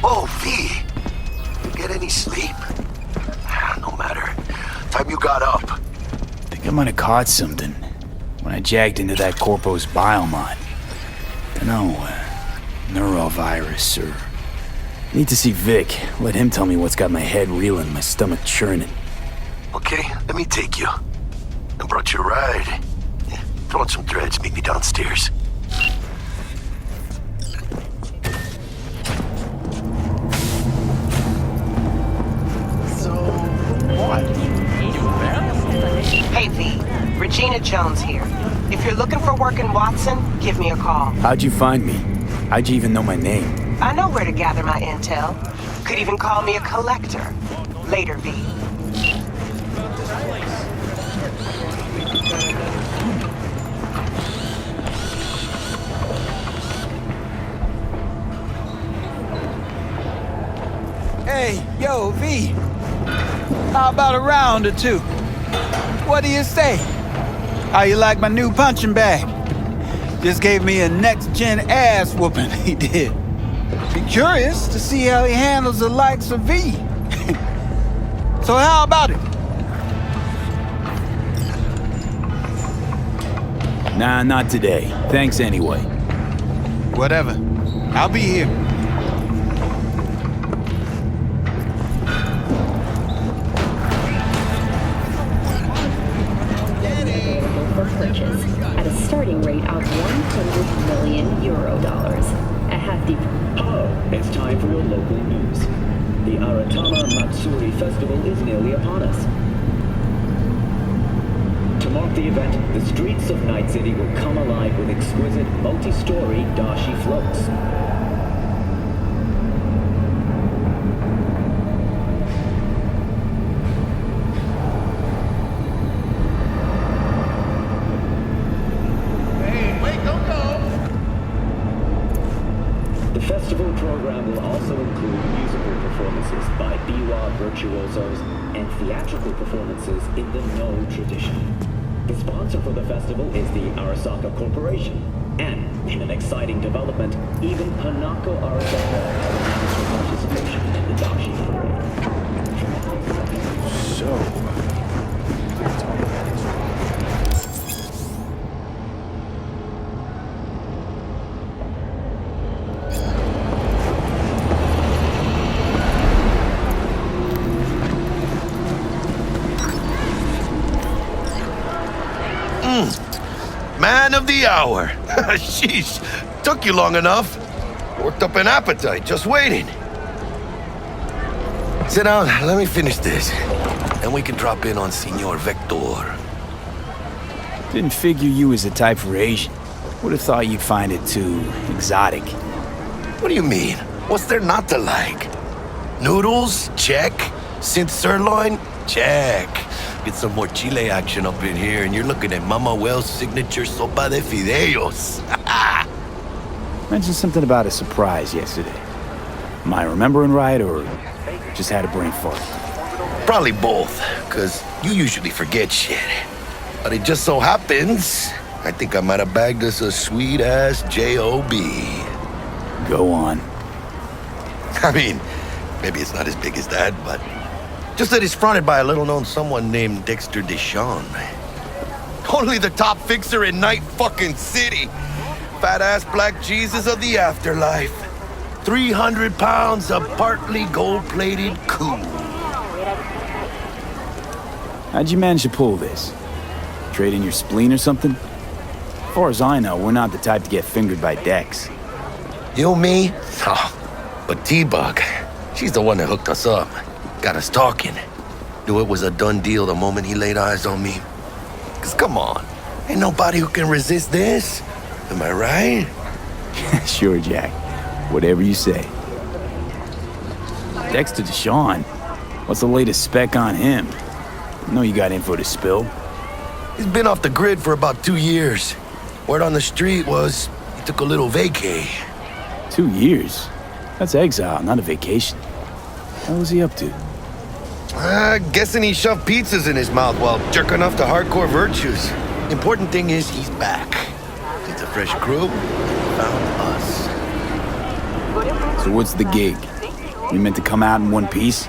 Oh, V. You get any sleep? No matter. Time you got up. Think I might have caught something when I jacked into that Corpo's biomod. Dunno, neurovirus or... Need to see Vic. Let him tell me what's got my head reeling, my stomach churning. Okay, let me take you. I brought you a ride. Throw on some threads, meet me downstairs. Hey V, Regina Jones here. If you're looking for work in Watson, give me a call. How'd you find me? How'd you even know my name? I know where to gather my intel. Could even call me a collector. Later, V. Hey, yo, V. How about a round or two? What do you say? How you like my new punching bag? Just gave me a next-gen ass whooping, he did. Be curious to see how he handles the likes of V. So how about it? Nah, not today. Thanks anyway. Whatever. I'll be here. Purchase at a starting rate of 100 million euro dollars. A hefty. Hello, it's time for your local news. The Aratama Matsuri Festival is nearly upon us. To mark the event, the streets of Night City will come alive with exquisite multi-story dashi floats. The festival program will also include musical performances by biwa virtuosos and theatrical performances in the No tradition. The sponsor for the festival is the Arasaka Corporation, and in an exciting development, even Hanako Arasaka has announced her participation in the Dashi parade. So... Man of the hour. Sheesh. Took you long enough. Worked up an appetite, just waiting. Sit down, let me finish this. Then we can drop in on Senor Vector. Didn't figure you was the type for Asian. Would have thought you'd find it too exotic. What do you mean? What's there not to like? Noodles? Check. Synth sirloin? Check. Get some more Chile action up in here, and you're looking at Mama Wells' signature sopa de fideos. Mentioned something about a surprise yesterday. Am I remembering right, or just had a brain fart? Probably both, because you usually forget shit. But it just so happens, I think I might have bagged us a sweet-ass J.O.B. Go on. I mean, maybe it's not as big as that, but... just that it's fronted by a little-known someone named Dexter DESHAWN. Only the top fixer in Night fucking City. Fat-ass black Jesus of the afterlife. 300 pounds of partly gold-plated cool. How'd you manage to pull this? Trade in your spleen or something? As far as I know, we're not the type to get fingered by Dex. You, me? Oh, but T-Bug, she's the one that hooked us up. Got us talking. Knew it was a done deal the moment he laid eyes on me. Cause come on, ain't nobody who can resist this. Am I right? Sure, Jack. Whatever you say. Dexter DESHAWN? What's the latest spec on him? I know you got info to spill. He's been off the grid for about 2 years. Word on the street was he took a little vacay. 2 years? That's exile, not a vacation. What was he up to? Guessing he shoved pizzas in his mouth while jerking off to hardcore virtues. Important thing is he's back. It's a fresh crew. Found us. So what's the gig? We meant to come out in one piece?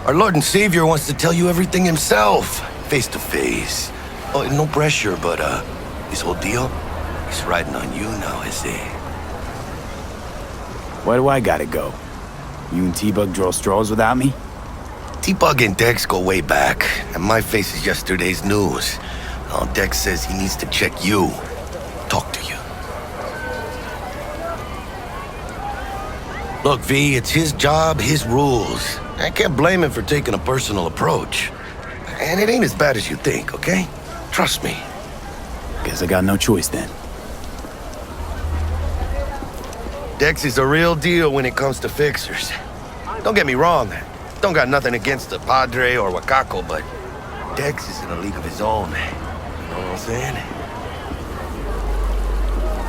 Our Lord and Savior wants to tell you everything himself, face to face. Oh, no pressure, but this whole deal, it's riding on you now, I say. Why do I gotta go? You and T-Bug draw straws without me? T-Bug and Dex go way back, and my face is yesterday's news. Now Dex says he needs to check you, talk to you. Look, V, it's his job, his rules. I can't blame him for taking a personal approach. And it ain't as bad as you think, okay? Trust me. Guess I got no choice then. Dex is a real deal when it comes to fixers. Don't get me wrong, don't got nothing against the Padre or Wakako, but Dex is in a league of his own. You know what I'm saying?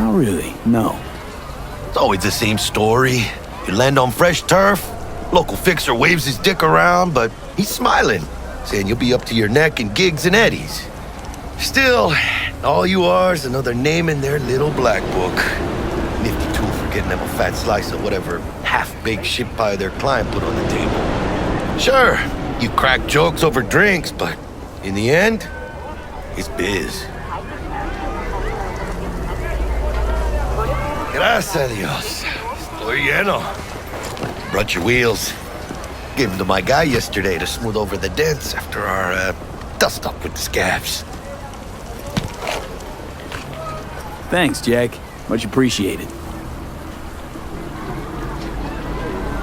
Oh, really? No. It's always the same story. You land on fresh turf, local fixer waves his dick around, but he's smiling, saying you'll be up to your neck in gigs and eddies. Still, all you are is another name in their little black book. Nifty tool for getting them a fat slice of whatever half-baked shit pie their client put on the table. Sure, you crack jokes over drinks, but in the end, it's biz. Gracias a Dios. Estoy lleno. Brought your wheels. Gave them to my guy yesterday to smooth over the dents after our dust-up with the scabs. Thanks, Jack. Much appreciated.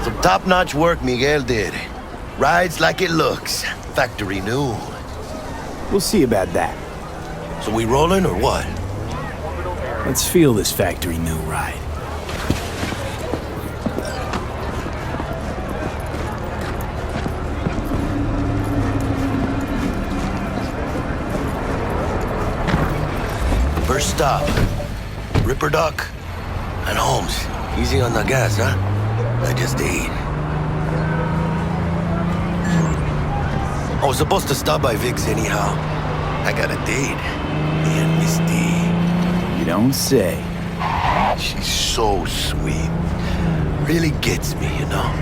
Some top-notch work Miguel did. Rides like it looks. Factory new. We'll see about that. So we rolling or what? Let's feel this factory new ride. First stop, Ripper Duck and Holmes. Easy on the gas, huh? I just ate. I was supposed to stop by Vic's anyhow. I got a date. Me and Misty. You don't say. She's so sweet. Really gets me, you know?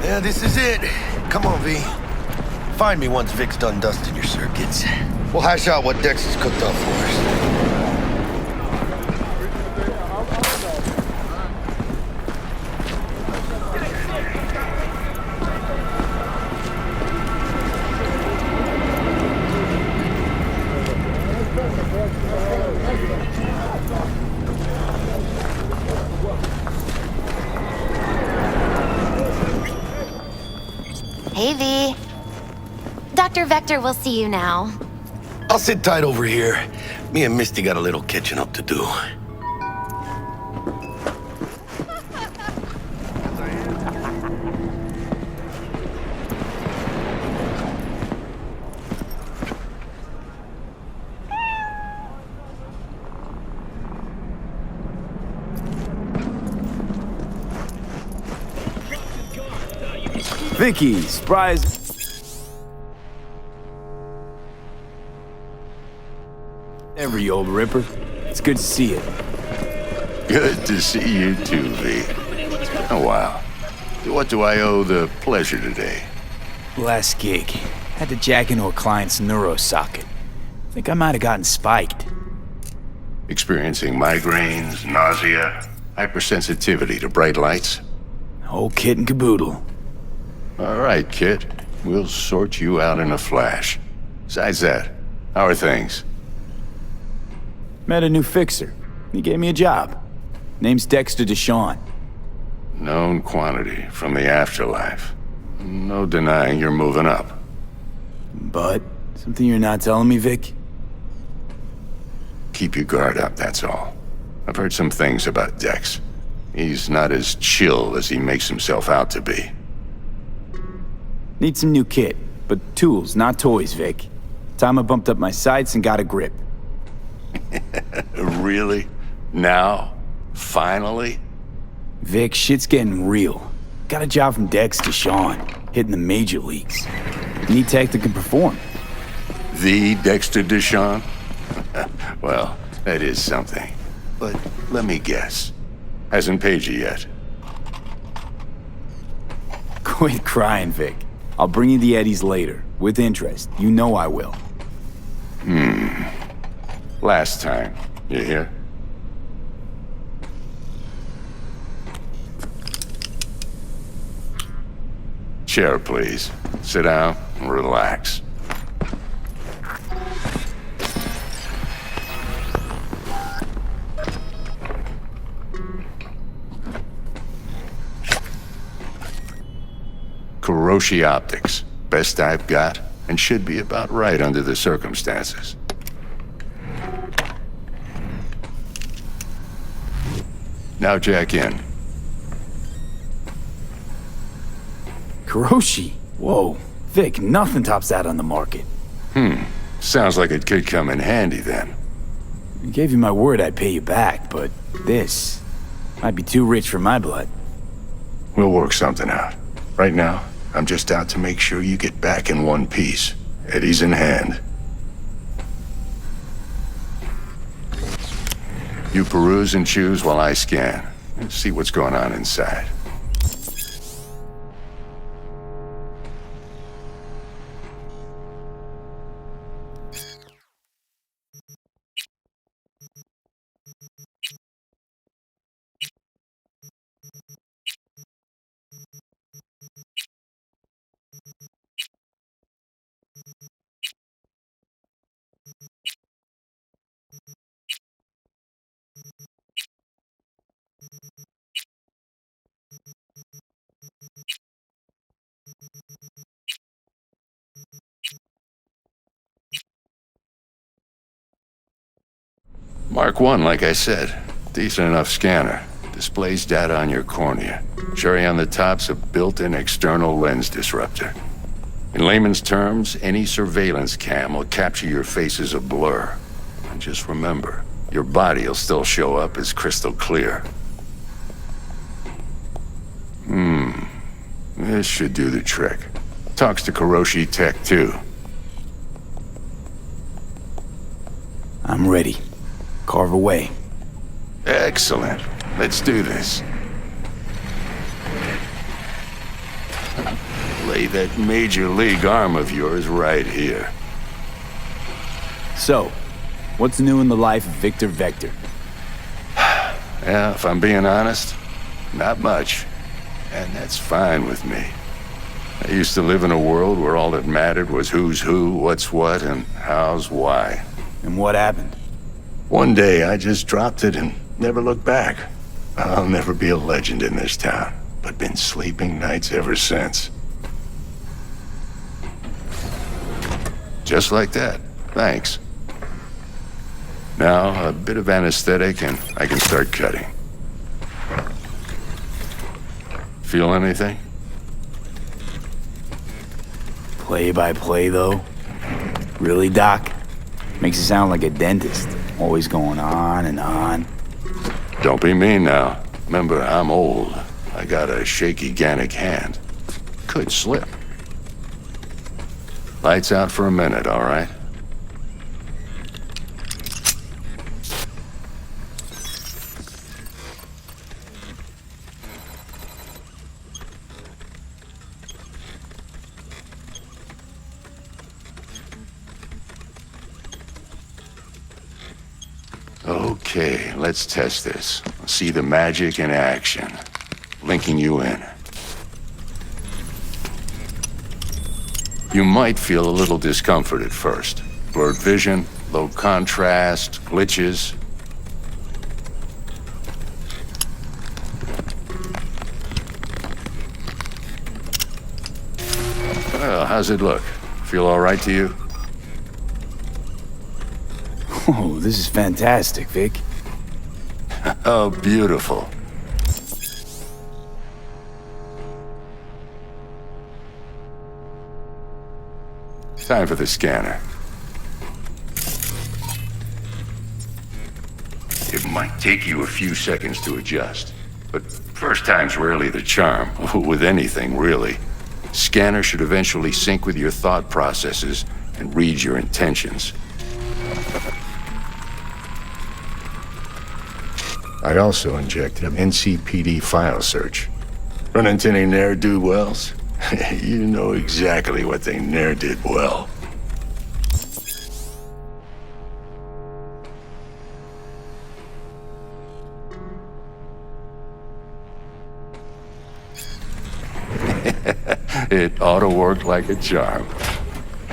Yeah, this is it. Come on, V. Find me once Vic's done dusting your circuits. We'll hash out what Dex has cooked up for us. Hey, V. Dr. Vector will see you now. I'll sit tight over here. Me and Misty got a little catching up to do. Vicky, surprise. Every old Ripper. It's good to see you. Good to see you too, V. It's been a while. What do I owe the pleasure today? Last gig. Had to jack into a client's neuro socket. Think I might have gotten spiked. Experiencing migraines, nausea, hypersensitivity to bright lights? Whole kit and caboodle. All right, kid. We'll sort you out in a flash. Besides that, how are things? Met a new fixer. He gave me a job. Name's Dexter DESHAWN. Known quantity from the afterlife. No denying you're moving up. But, something you're not telling me, Vic? Keep your guard up, that's all. I've heard some things about Dex. He's not as chill as he makes himself out to be. Need some new kit, but tools, not toys, Vic. Time I bumped up my sights and got a grip. Really? Now? Finally? Vic, shit's getting real. Got a job from DEXTER, hitting the major leagues. Need tech that can perform. The Dexter DESHAWN? Well, that is something. But let me guess. Hasn't paid you yet. Quit crying, Vic. I'll bring you the eddies later, with interest. You know I will. Last time. You hear? Chair, please. Sit down and relax. Kuroshi Optics. Best I've got, and should be about right under the circumstances. Now jack in. Kuroshi? Whoa. Vic, nothing tops that on the market. Sounds like it could come in handy then. I gave you my word I'd pay you back, but this might be too rich for my blood. We'll work something out. Right now, I'm just out to make sure you get back in one piece. Eddie's in hand. You peruse and choose while I scan. And see what's going on inside. Mark 1, like I said. Decent enough scanner. Displays data on your cornea. Cherry on the top's a built-in external lens disruptor. In layman's terms, any surveillance cam will capture your face as a blur. And just remember, your body will still show up as crystal clear. This should do the trick. Talks to Kuroshi Tech, too. I'm ready. Carve away. Excellent. Let's do this. Lay that major league arm of yours right here. So, what's new in the life of Victor Vector? Yeah, if I'm being honest, not much. And that's fine with me. I used to live in a world where all that mattered was who's who, what's what, and how's why. And what happened? One day, I just dropped it and never looked back. I'll never be a legend in this town, but been sleeping nights ever since. Just like that. Thanks. Now, a bit of anesthetic and I can start cutting. Feel anything? Play by play, though? Really, Doc? Makes it sound like a dentist. Always going on and on. Don't be mean now. Remember, I'm old. I got a shaky Gannic hand. Could slip. Lights out for a minute, all right? Okay, let's test this. See the magic in action. Linking you in. You might feel a little discomfort at first. Blurred vision, low contrast, glitches. Well, how's it look? Feel all right to you? Oh, this is fantastic, Vic. Oh, beautiful. Time for the scanner. It might take you a few seconds to adjust. But first time's rarely the charm, with anything, really. Scanner should eventually sync with your thought processes and read your intentions. I also injected an NCPD file search. Run into any ne'er-do-wells? You know exactly what they ne'er did well. It ought to work like a charm.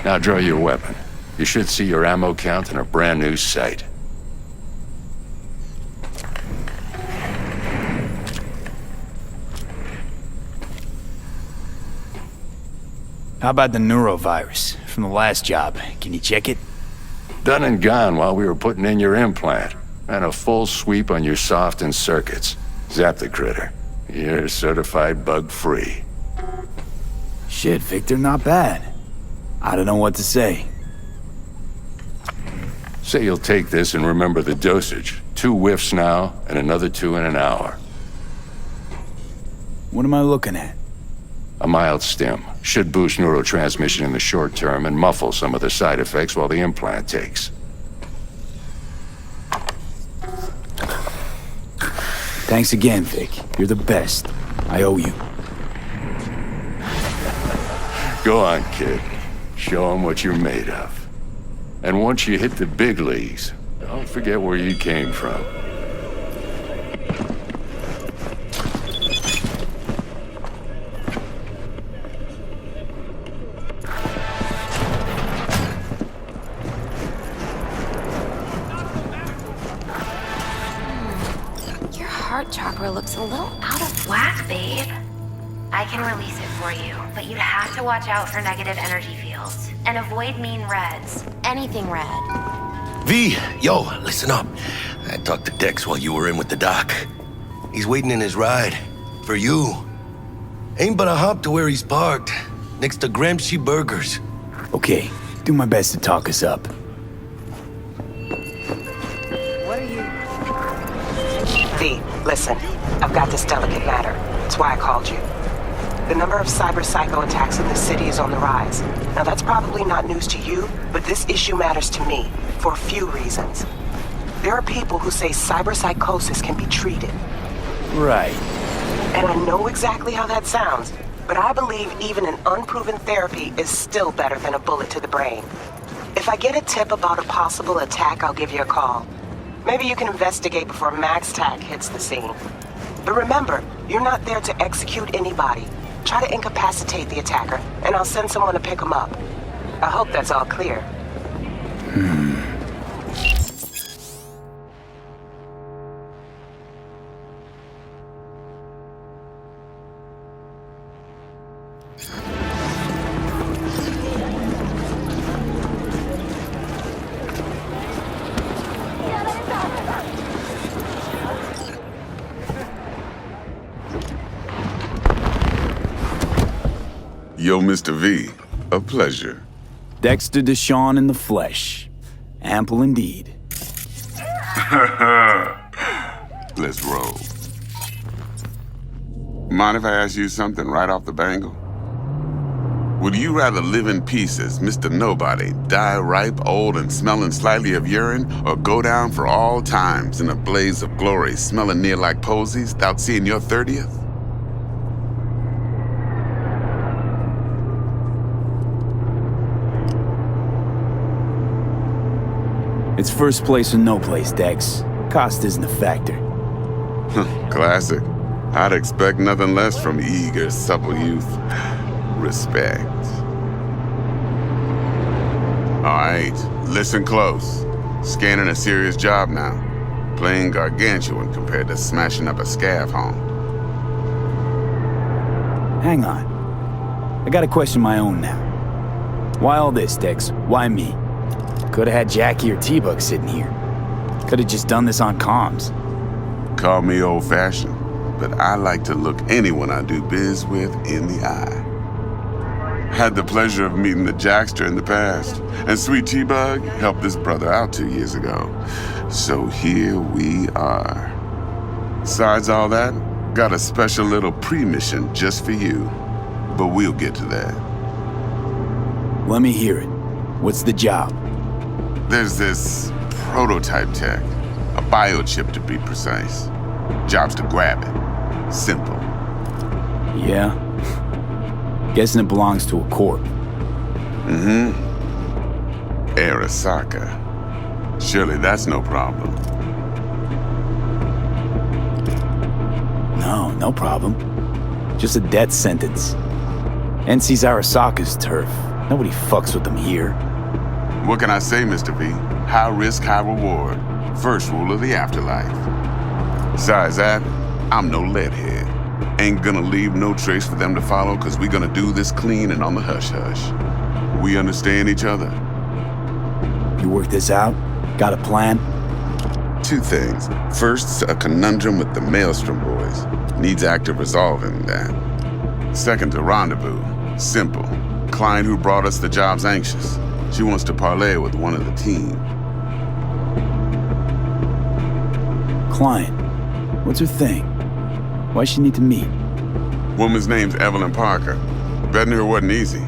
Now draw your weapon. You should see your ammo count in a brand new sight. How about the neurovirus from the last job? Can you check it? Done and gone while we were putting in your implant. And a full sweep on your soft and circuits. Zap the critter. You're certified bug-free. Shit, Victor, not bad. I don't know what to say. Say you'll take this and remember the dosage. 2 whiffs now, and another 2 in an hour. What am I looking at? A mild stim. Should boost neurotransmission in the short term and muffle some of the side effects while the implant takes. Thanks again, Vic. You're the best. I owe you. Go on, kid. Show 'em what you're made of. And once you hit the big leagues, don't forget where you came from. Your heart chakra looks a little out of whack, babe. I can release it for you, but you'd have to watch out for negative energy fields. And avoid mean reds. Anything red. V, yo, listen up. I talked to Dex while you were in with the doc. He's waiting in his ride. For you. Ain't but a hop to where he's parked. Next to Gramsci Burgers. Okay, do my best to talk us up. What are you... V, listen. I've got this delicate matter. That's why I called you. The number of cyber psycho attacks in the city is on the rise. Now that's probably not news to you, but this issue matters to me for a few reasons. There are people who say cyber psychosis can be treated. Right. And I know exactly how that sounds, but I believe even an unproven therapy is still better than a bullet to the brain. If I get a tip about a possible attack, I'll give you a call. Maybe you can investigate before MaxTac hits the scene. But remember, you're not there to execute anybody. Try to incapacitate the attacker, and I'll send someone to pick him up. I hope that's all clear. Yo, Mr. V, a pleasure. Dexter DESHAWN in the flesh. Ample indeed. Let's roll. Mind if I ask you something right off the bangle? Would you rather live in peace as Mr. Nobody, die ripe, old, and smelling slightly of urine, or go down for all times in a blaze of glory, smelling near like posies, without seeing your 30th? It's first place or no place, Dex. Cost isn't a factor. Classic. I'd expect nothing less from eager, supple youth. Respect. All right, listen close. Scanning a serious job now. Playing gargantuan compared to smashing up a scav home. Hang on. I got a question of my own now. Why all this, Dex? Why me? Could've had Jackie or T-Bug sitting here. Could've just done this on comms. Call me old-fashioned, but I like to look anyone I do biz with in the eye. Had the pleasure of meeting the Jackster in the past, and sweet T-Bug helped this brother out 2 years ago. So here we are. Besides all that, Got a special little pre-mission just for you. But we'll get to that. Let me hear it. What's the job? There's this prototype tech. A biochip to be precise. Job's to grab it. Simple. Yeah? Guessing it belongs to a corp. Mm-hmm. Arasaka. Surely that's no problem. No problem. Just a death sentence. NC's Arasaka's turf. Nobody fucks with them here. What can I say, Mr. V? High risk, high reward. First rule of the afterlife. Besides that, I'm no leadhead. Ain't gonna leave no trace for them to follow, cause we gonna do this clean and on the hush-hush. We understand each other. You work this out? Got a plan? Two things. First, a conundrum with the Maelstrom boys. Needs active resolving that. Second, a rendezvous. Simple. Client who brought us the job's anxious. She wants to parlay with one of the team. Client? What's her thing? Why she need to meet? Woman's name's Evelyn Parker. Betting her wasn't easy.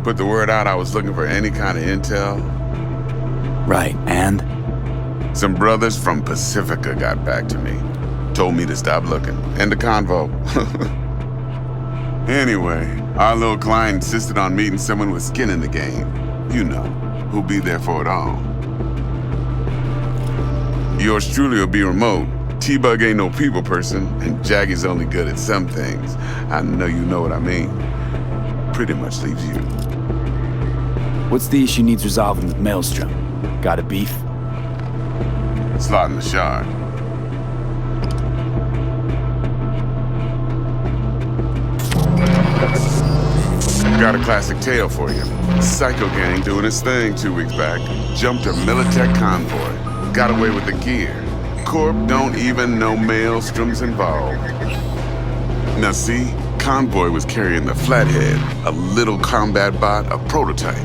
Put the word out I was looking for any kind of intel. Right, and? Some brothers from Pacifica got back to me. Told me to stop looking. End the convo. Anyway, our little client insisted on meeting someone with skin in the game. You know, who'll be there for it all. Yours truly will be remote. T-Bug ain't no people person, and Jaggy's only good at some things. I know you know what I mean. Pretty much leaves you. What's the issue needs resolving with Maelstrom? Got a beef? Slotting the shard. Got a classic tale for you. Psycho gang doing its thing 2 weeks back. Jumped a Militech convoy. Got away with the gear. Corp don't even know Maelstrom's involved. Now see, convoy was carrying the Flathead, a little combat bot, a prototype.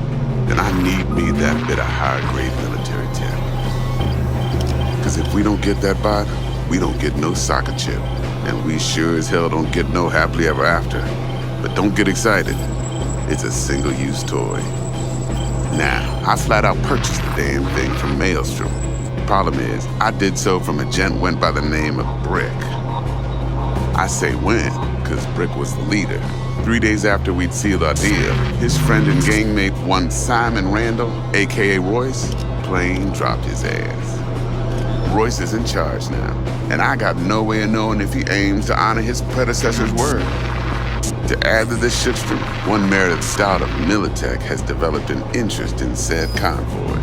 And I need me that bit of high-grade military tech. Cause if we don't get that bot, we don't get no soccer chip. And we sure as hell don't get no happily ever after. But don't get excited. It's a single-use toy. Now, I flat out purchased the damn thing from Maelstrom. Problem is, I did so from a gent went by the name of Brick. I say when, cause Brick was the leader. 3 days after we'd sealed our deal, his friend and gangmate, one Simon Randall, aka Royce, plain dropped his ass. Royce is in charge now, and I got no way of knowing if he aims to honor his predecessor's word. To add to this shitstorm, one Meredith Stout of Militech has developed an interest in said convoy.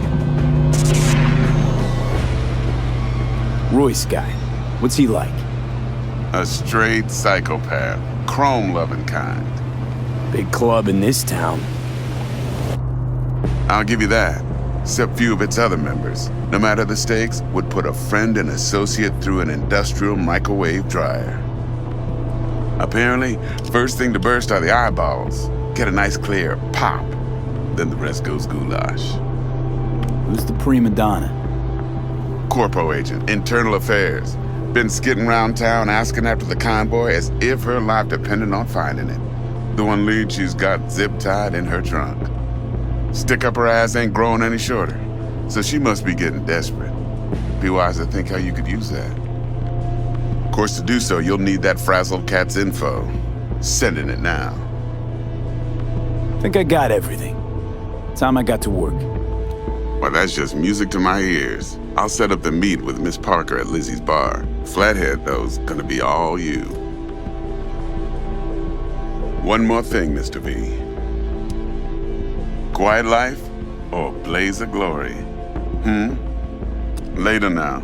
Royce guy. What's he like? A straight psychopath, chrome-loving kind. Big club in this town. I'll give you that, except few of its other members, no matter the stakes, would put a friend and associate through an industrial microwave dryer. Apparently, first thing to burst are the eyeballs. Get a nice clear pop. Then the rest goes goulash. Who's the prima donna? Corpo agent, internal affairs. Been skidding around town asking after the convoy as if her life depended on finding it. The one lead she's got zip-tied in her trunk. Stick up her ass ain't growing any shorter, so she must be getting desperate. Be wise to think how you could use that. Of course, to do so, you'll need that frazzled cat's info. Sending it now. Think I got everything. Time I got to work. Well, that's just music to my ears. I'll set up the meet with Miss Parker at Lizzie's bar. Flathead, though's gonna be all you. One more thing, Mr. V. Quiet life or blaze of glory? Later now.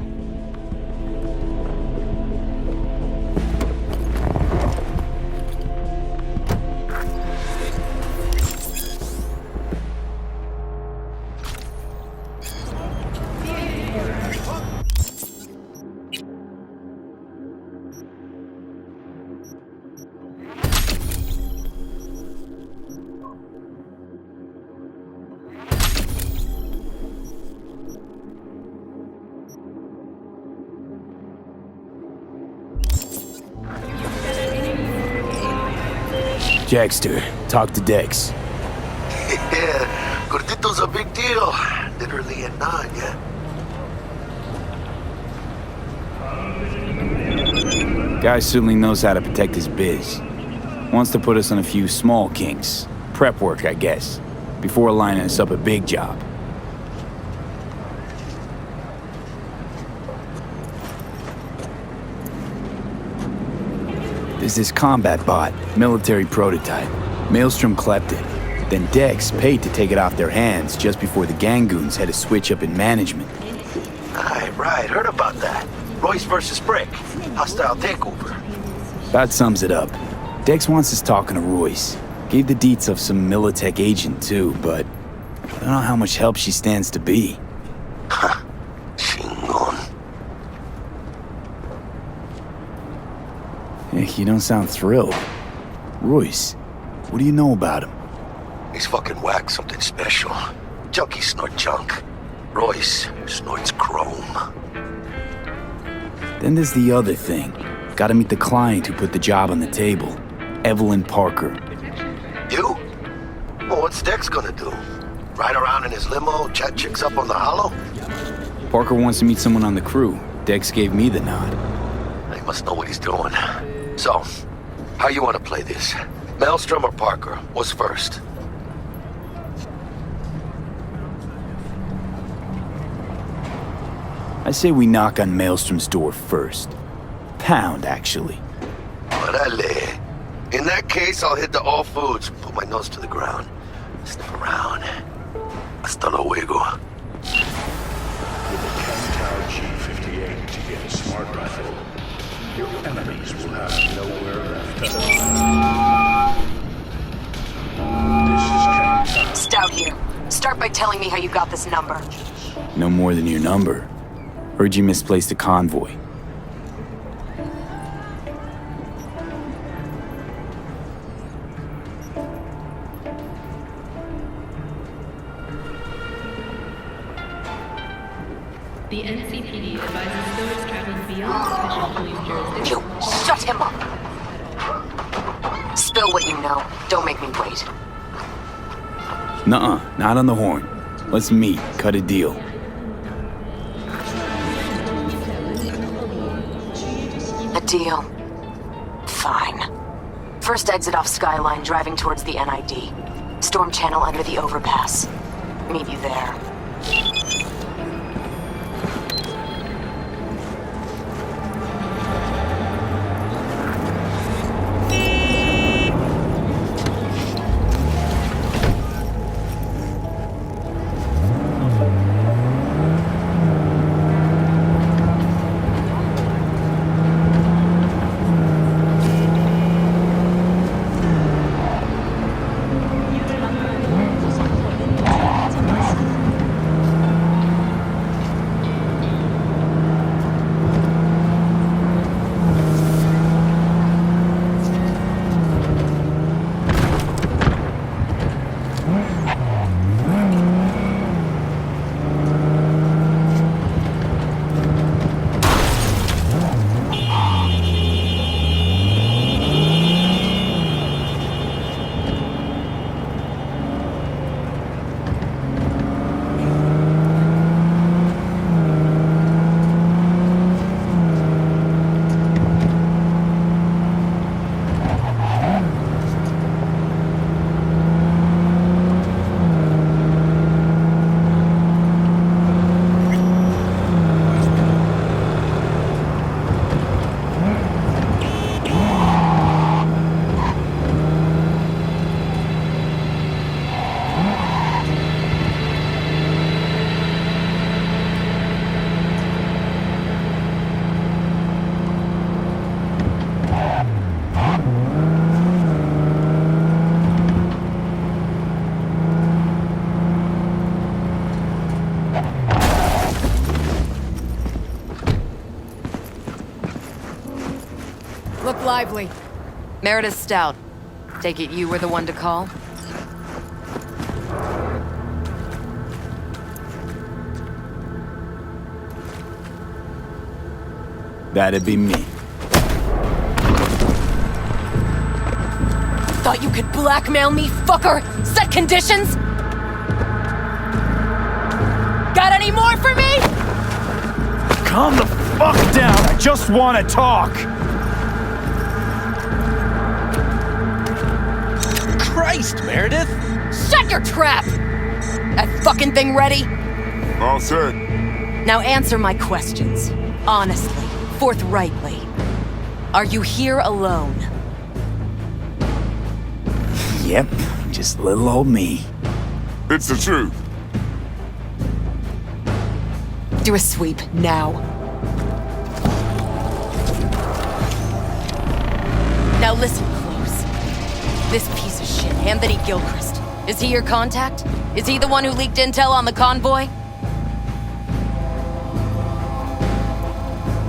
Dexter, talk to Dex. Yeah, Gordito's a big deal. Literally at 9, yeah? Guy certainly knows how to protect his biz. Wants to put us on a few small kinks. Prep work, I guess. Before lining us up a big job. There's this combat bot, military prototype. Maelstrom clept it. Then Dex paid to take it off their hands just before the Gangoons had a switch up in management. Right, heard about that. Royce versus Brick. Hostile takeover. That sums it up. Dex wants us talking to Royce. Gave the deets of some Militech agent too, but I don't know how much help she stands to be. Chingon. Hey, you don't sound thrilled. Royce, what do you know about him? He's fucking whack, something special. Junkies snort junk. Royce snorts chrome. Then there's the other thing. Gotta meet the client who put the job on the table. Evelyn Parker. You? Well, what's Dex gonna do? Ride around in his limo, chat chicks up on the hollow? Parker wants to meet someone on the crew. Dex gave me the nod. He must know what he's doing. So, how you want to play this? Maelstrom or Parker? What's first? I say we knock on Maelstrom's door first. Pound, actually. Orale. In that case, I'll hit the All Foods, put my nose to the ground, sniff around. Hasta luego. With a Kentau G58 to get a smart rifle, your enemies will have nowhere left to hide. This is Kentau. Stout here. Start by telling me how you got this number. No more than your number. Heard you misplaced a convoy. The NCPD advises those traveling beyond official police jurisdiction. You shut him up! Spill what you know. Don't make me wait. Nuh-uh, not on the horn. Let's meet, cut a deal. A deal. Fine. First exit off Skyline, driving towards the NID. Storm channel under the overpass. Meet you there. Look lively. Meredith Stout. Take it you were the one to call? That'd be me. Thought you could blackmail me, fucker? Set conditions? Got any more for me? Calm the fuck down, I just want to talk! Christ, Meredith! Shut your trap! That fucking thing ready? All set. Now answer my questions. Honestly, forthrightly. Are you here alone? Yep, just little old me. It's the truth. Do a sweep, now. Now listen close. This piece of shit, Anthony Gilchrist. Is he your contact? Is he the one who leaked intel on the convoy?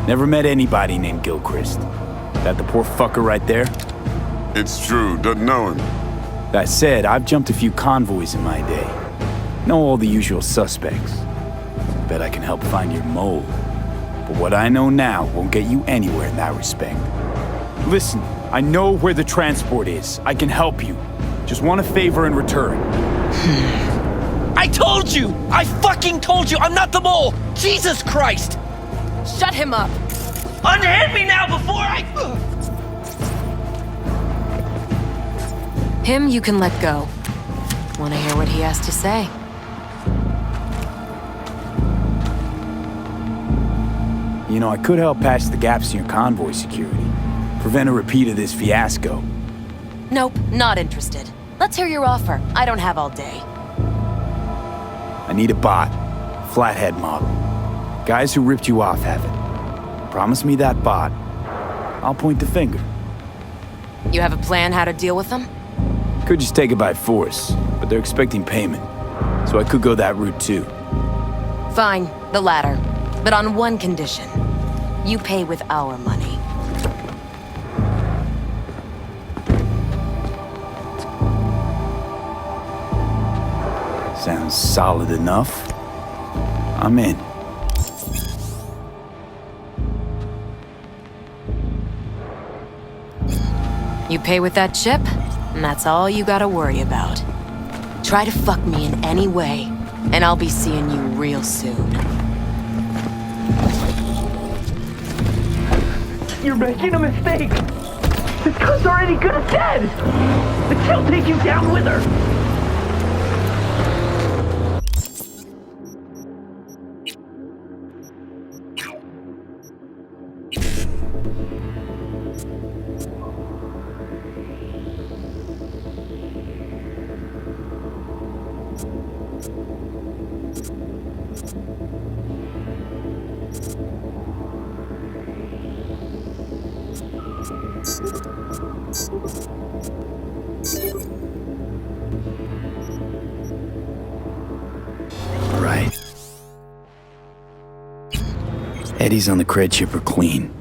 Never met anybody named Gilchrist. That the poor fucker right there? It's true, doesn't know him. That said, I've jumped a few convoys in my day. Know all the usual suspects. Bet I can help find your mole. But what I know now won't get you anywhere in that respect. Listen, I know where the transport is. I can help you. Just want a favor in return. I told you! I fucking told you! I'm not the mole! Jesus Christ! Shut him up! Unhand me now before I... Him you can let go. Wanna hear what he has to say? You know, I could help patch the gaps in your convoy security. Prevent a repeat of this fiasco. Nope, not interested. Let's hear your offer. I don't have all day. I need a bot. Flathead model. Guys who ripped you off have it. Promise me that bot. I'll point the finger. You have a plan how to deal with them? Could just take it by force, but they're expecting payment. So I could go that route too. Fine, the latter. But on one condition. You pay with our money. Sounds solid enough. I'm in. You pay with that chip, and that's all you gotta worry about. Try to fuck me in any way, and I'll be seeing you real soon. You're making a mistake! This gun's already good as dead! And she'll take you down with her! Eddies on the cred chip are clean.